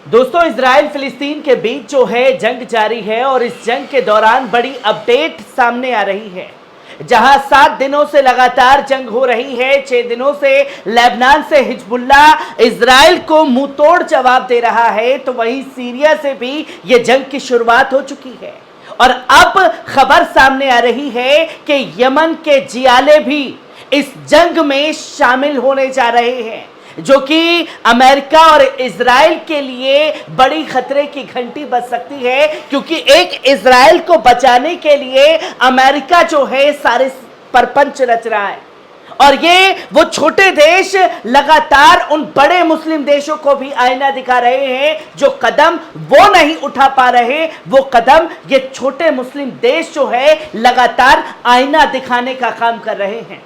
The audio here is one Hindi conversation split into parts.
दोस्तों, इजराइल फिलिस्तीन के बीच जो है जंग जारी है और इस जंग के दौरान बड़ी अपडेट सामने आ रही है। जहां 7 दिनों से लगातार जंग हो रही है, 6 दिनों से लेबनान से हिजबुल्ला इजराइल को मुंह तोड़ जवाब दे रहा है, तो वहीं सीरिया से भी यह जंग की शुरुआत हो चुकी है। और अब खबर सामने आ रही है कि यमन के जियाले भी इस जंग में शामिल होने जा रहे हैं, जो कि अमेरिका और इजराइल के लिए बड़ी खतरे की घंटी बज सकती है, क्योंकि एक इजराइल को बचाने के लिए अमेरिका जो है सारे परपंच रच रहा है। और ये वो छोटे देश लगातार उन बड़े मुस्लिम देशों को भी आईना दिखा रहे हैं, जो कदम वो नहीं उठा पा रहे, वो कदम ये छोटे मुस्लिम देश जो है लगातार आईना दिखाने का काम कर रहे हैं।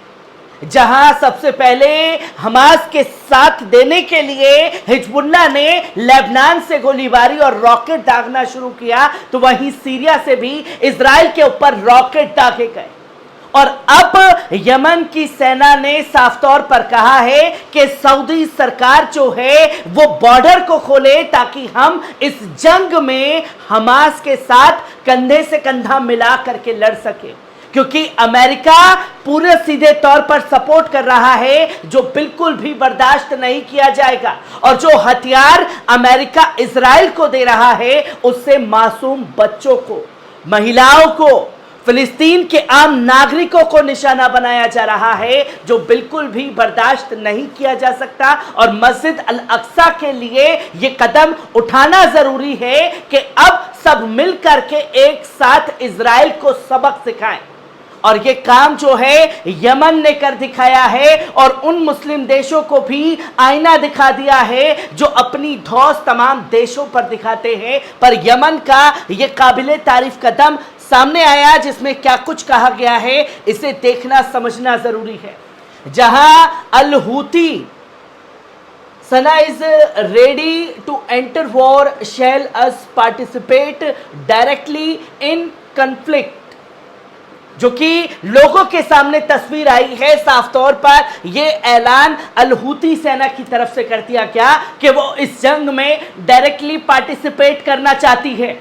जहां सबसे पहले हमास के साथ देने के लिए हिजबुल्ला ने लेबनान से गोलीबारी और रॉकेट दागना शुरू किया, तो वहीं सीरिया से भी इजराइल के ऊपर रॉकेट दागे गए। और अब यमन की सेना ने साफ तौर पर कहा है कि सऊदी सरकार जो है वो बॉर्डर को खोले, ताकि हम इस जंग में हमास के साथ कंधे से कंधा मिला करके लड़ सके, क्योंकि अमेरिका पूरे सीधे तौर पर सपोर्ट कर रहा है, जो बिल्कुल भी बर्दाश्त नहीं किया जाएगा। और जो हथियार अमेरिका इजराइल को दे रहा है, उससे मासूम बच्चों को, महिलाओं को, फिलिस्तीन के आम नागरिकों को निशाना बनाया जा रहा है, जो बिल्कुल भी बर्दाश्त नहीं किया जा सकता। और मस्जिद अल अक्सा के लिए यह कदम उठाना जरूरी है कि अब सब मिलकर के एक साथ इजराइल को सबक सिखाएं। और ये काम जो है यमन ने कर दिखाया है, और उन मुस्लिम देशों को भी आईना दिखा दिया है जो अपनी धौंस तमाम देशों पर दिखाते हैं। पर यमन का ये काबिले तारीफ कदम सामने आया, जिसमें क्या कुछ कहा गया है, इसे देखना समझना जरूरी है। जहां al Houthi Sanaa is ready to enter war, shall us participate directly in conflict, जो कि लोगों के सामने तस्वीर आई है। साफ तौर पर यह ऐलान अल हूती सेना की तरफ से कर दिया गया कि वो इस जंग में डायरेक्टली पार्टिसिपेट करना चाहती है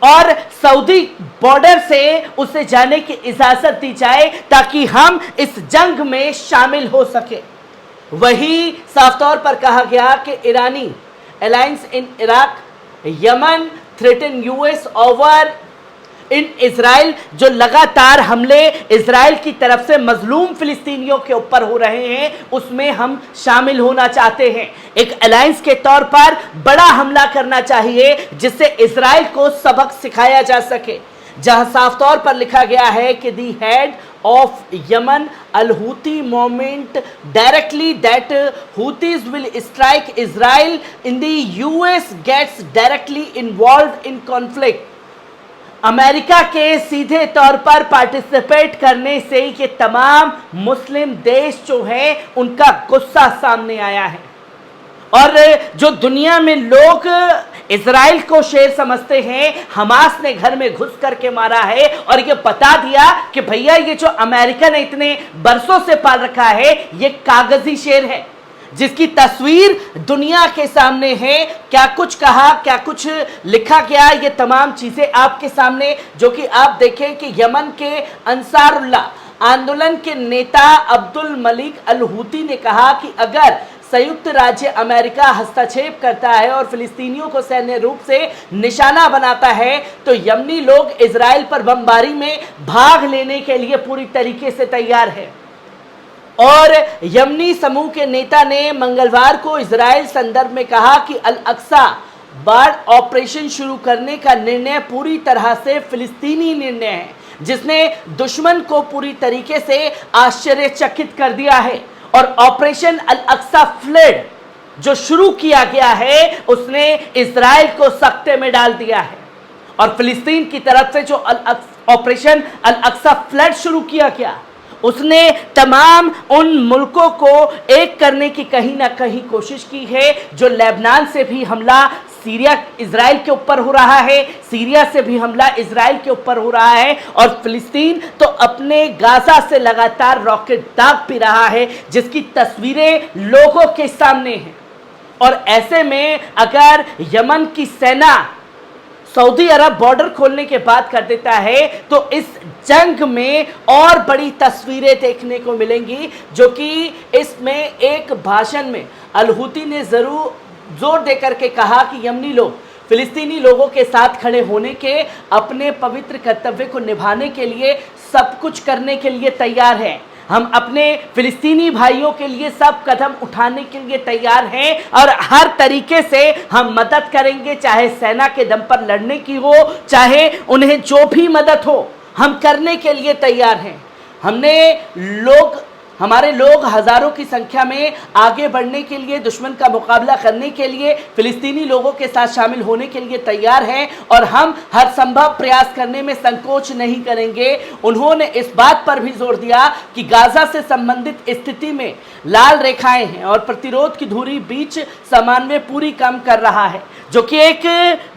और सऊदी बॉर्डर से उसे जाने की इजाजत दी जाए, ताकि हम इस जंग में शामिल हो सके। वही साफ तौर पर कहा गया कि ईरानी alliance in Iraq, Yemen threaten US over in Israel, जो लगातार हमले इजराइल की तरफ से मजलूम फिलिस्तीनियों के ऊपर हो रहे हैं, उसमें हम शामिल होना चाहते हैं। एक अलायंस के तौर पर बड़ा हमला करना चाहिए, जिससे इजराइल को सबक सिखाया जा सके। जहां साफ तौर पर लिखा गया है कि the head of Yemen al Houthi movement directly that Houthis will strike Israel in the US gets directly involve in conflict. America के सीधे तौर पर पार्टिसिपेट करने से ये तमाम मुस्लिम देश जो है उनका गुस्सा सामने आया है। और जो दुनिया में लोग इजराइल को शेर समझते हैं, हमास ने घर में घुस करके मारा है और ये बता दिया कि भैया ये जो अमेरिका ने इतने बरसों से पाल रखा है, ये कागजी शेर है, जिसकी तस्वीर दुनिया के सामने है। क्या कुछ कहा, क्या कुछ लिखा गया, ये तमाम चीजें आपके सामने, जो कि आप देखें कि यमन के अंसारुल्लाह आंदोलन के नेता अब्दुल मलिक अल हूती ने कहा कि अगर संयुक्त राज्य अमेरिका हस्तक्षेप करता है और फिलिस्तीनियों को सैन्य रूप से निशाना बनाता है, तो यमनी लोग इजराइल पर बमबारी में भाग लेने के लिए पूरी तरीके से तैयार है। और यमनी समूह के नेता ने मंगलवार को इजराइल संदर्भ में कहा कि अल अक्सा बाढ़ ऑपरेशन शुरू करने का निर्णय पूरी तरह से फिलिस्तीनी निर्णय है, जिसने दुश्मन को पूरी तरीके से आश्चर्यचकित कर दिया है। और ऑपरेशन अल अक्सा फ्लड जो शुरू किया गया है, उसने इजराइल को सख्ते में डाल दिया है। और फिलिस्तीन की तरफ से जो ऑपरेशन अल अक्सा फ्लड शुरू किया गया, उसने तमाम उन मुल्कों को एक करने की कहीं ना कहीं कोशिश की है। जो लेबनान से भी हमला सीरिया इजराइल के ऊपर हो रहा है, सीरिया से भी हमला इजराइल के ऊपर हो रहा है, और फिलिस्तीन तो अपने गाजा से लगातार रॉकेट दाग भी रहा है, जिसकी तस्वीरें लोगों के सामने हैं। और ऐसे में अगर यमन की सेना सऊदी अरब बॉर्डर खोलने के बाद कर देता है तो इस जंग में और बड़ी तस्वीरें देखने को मिलेंगी, जो कि इसमें एक भाषण में अल हूती ने जरूर जोर देकर के कहा कि यमनी लोग फिलिस्तीनी लोगों के साथ खड़े होने के, अपने पवित्र कर्तव्य को निभाने के लिए सब कुछ करने के लिए तैयार हैं। हम अपने फिलिस्तीनी भाइयों के लिए सब कदम उठाने के लिए तैयार हैं और हर तरीके से हम मदद करेंगे, चाहे सेना के दम पर लड़ने की हो, चाहे उन्हें जो भी मदद हो, हम करने के लिए तैयार हैं। हमारे लोग हजारों की संख्या में आगे बढ़ने के लिए, दुश्मन का मुकाबला करने के लिए, फिलिस्तीनी लोगों के साथ शामिल होने के लिए तैयार हैं और हम हर संभव प्रयास करने में संकोच नहीं करेंगे। उन्होंने इस बात पर भी जोर दिया कि गाजा से संबंधित स्थिति में लाल रेखाएं हैं और प्रतिरोध की धुरी बीच समन्वय पूरी कम कर रहा है। जो कि एक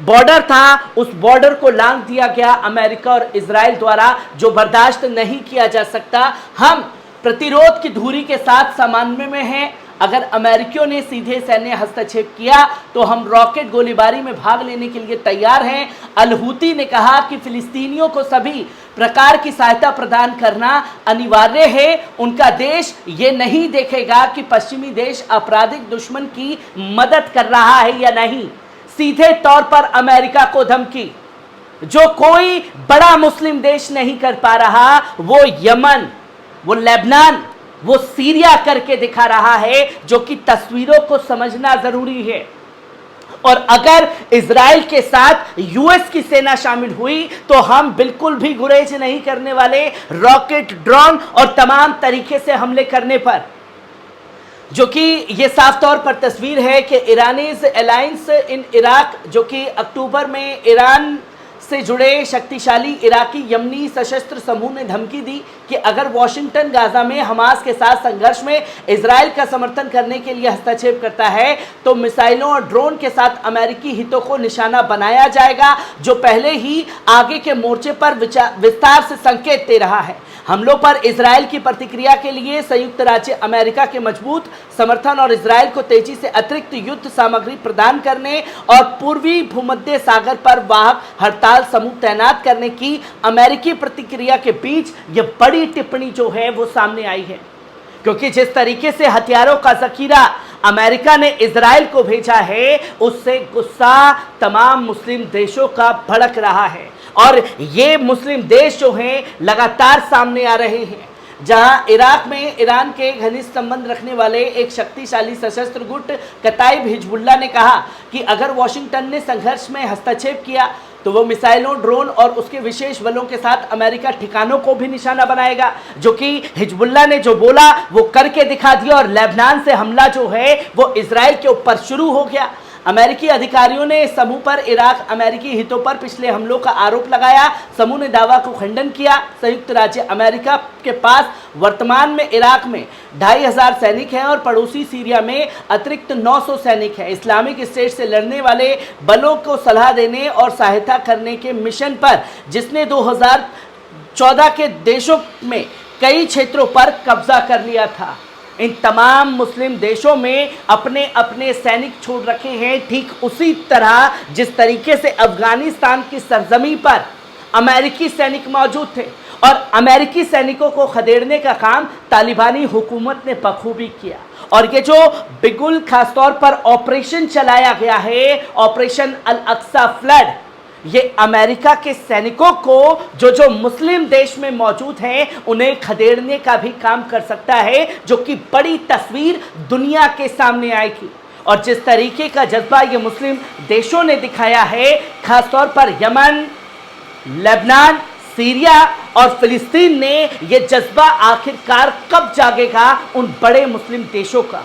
बॉर्डर था, उस बॉर्डर को लांघ दिया गया अमेरिका और इजराइल द्वारा, जो बर्दाश्त नहीं किया जा सकता। हम प्रतिरोध की धुरी के साथ समन्वय में हैं। अगर अमेरिकियों ने सीधे सैन्य हस्तक्षेप किया तो हम रॉकेट गोलीबारी में भाग लेने के लिए तैयार हैं। अल हूती ने कहा कि फिलिस्तीनियों को सभी प्रकार की सहायता प्रदान करना अनिवार्य है। उनका देश ये नहीं देखेगा कि पश्चिमी देश आपराधिक दुश्मन की मदद कर रहा है या नहीं। सीधे तौर पर अमेरिका को धमकी जो कोई बड़ा मुस्लिम देश नहीं कर पा रहा, वो यमन, वो लेबनान, वो सीरिया करके दिखा रहा है, जो कि तस्वीरों को समझना जरूरी है। और अगर इजराइल के साथ यूएस की सेना शामिल हुई तो हम बिल्कुल भी गुरेज नहीं करने वाले रॉकेट, ड्रोन और तमाम तरीके से हमले करने पर। जो कि ये साफ तौर पर तस्वीर है कि ईरानीज अलायंस इन इराक, जो कि अक्टूबर में ईरान से जुड़े शक्तिशाली इराकी यमनी सशस्त्र समूह ने धमकी दी कि अगर वॉशिंगटन गाजा में हमास के साथ संघर्ष में इजराइल का समर्थन करने के लिए हस्तक्षेप करता है तो मिसाइलों और ड्रोन के साथ अमेरिकी हितों को निशाना बनाया जाएगा, जो पहले ही आगे के मोर्चे पर विस्तार से संकेत दे रहा है। हमलों पर इजराइल की प्रतिक्रिया के लिए संयुक्त राज्य अमेरिका के मजबूत समर्थन और इजराइल को तेजी से अतिरिक्त युद्ध सामग्री प्रदान करने और पूर्वी भूमध्य सागर पर वाहक हड़ताल समूह तैनात करने की अमेरिकी प्रतिक्रिया के बीच यह बड़ी टिप्पणी जो है वो सामने आई है। क्योंकि जिस तरीके से हथियारों का जखीरा अमेरिका ने इजराइल को भेजा है, उससे गुस्सा तमाम मुस्लिम देशों का भड़क रहा है और ये मुस्लिम देश जो हैं लगातार सामने आ रहे हैं। जहां इराक में ईरान के घनिष्ठ संबंध रखने वाले एक शक्तिशाली सशस्त्र गुट कताइब हिजबुल्लाह ने कहा कि अगर वॉशिंगटन ने संघर्ष में हस्तक्षेप किया तो वो मिसाइलों, ड्रोन और उसके विशेष बलों के साथ अमेरिका ठिकानों को भी निशाना बनाएगा। जो कि हिजबुल्लाह ने जो बोला वो करके दिखा दिया और लेबनान से हमला जो है वो इजराइल के ऊपर शुरू हो गया। अमेरिकी अधिकारियों ने इस समूह पर इराक अमेरिकी हितों पर पिछले हमलों का आरोप लगाया। समूह ने दावा को खंडन किया। संयुक्त राज्य अमेरिका के पास वर्तमान में इराक में 2500 सैनिक हैं और पड़ोसी सीरिया में अतिरिक्त 900 सैनिक हैं। इस्लामिक स्टेट से लड़ने वाले बलों को सलाह देने और सहायता करने के मिशन पर, जिसने 2014 के देशों में कई क्षेत्रों पर कब्जा कर लिया था। इन तमाम मुस्लिम देशों में अपने अपने सैनिक छोड़ रखे हैं, ठीक उसी तरह जिस तरीके से अफगानिस्तान की सरजमी पर अमेरिकी सैनिक मौजूद थे और अमेरिकी सैनिकों को खदेड़ने का काम तालिबानी हुकूमत ने बखूबी किया। और ये जो बिगुल खासतौर पर ऑपरेशन चलाया गया है, ऑपरेशन अल अक्सा फ्लड, ये अमेरिका के सैनिकों को जो मुस्लिम देश में मौजूद हैं उन्हें खदेड़ने का भी काम कर सकता है, जो कि बड़ी तस्वीर दुनिया के सामने आएगी। और जिस तरीके का जज्बा ये मुस्लिम देशों ने दिखाया है, खासतौर पर यमन, लेबनान, सीरिया और फिलिस्तीन ने, ये जज्बा आखिरकार कब जागेगा उन बड़े मुस्लिम देशों का।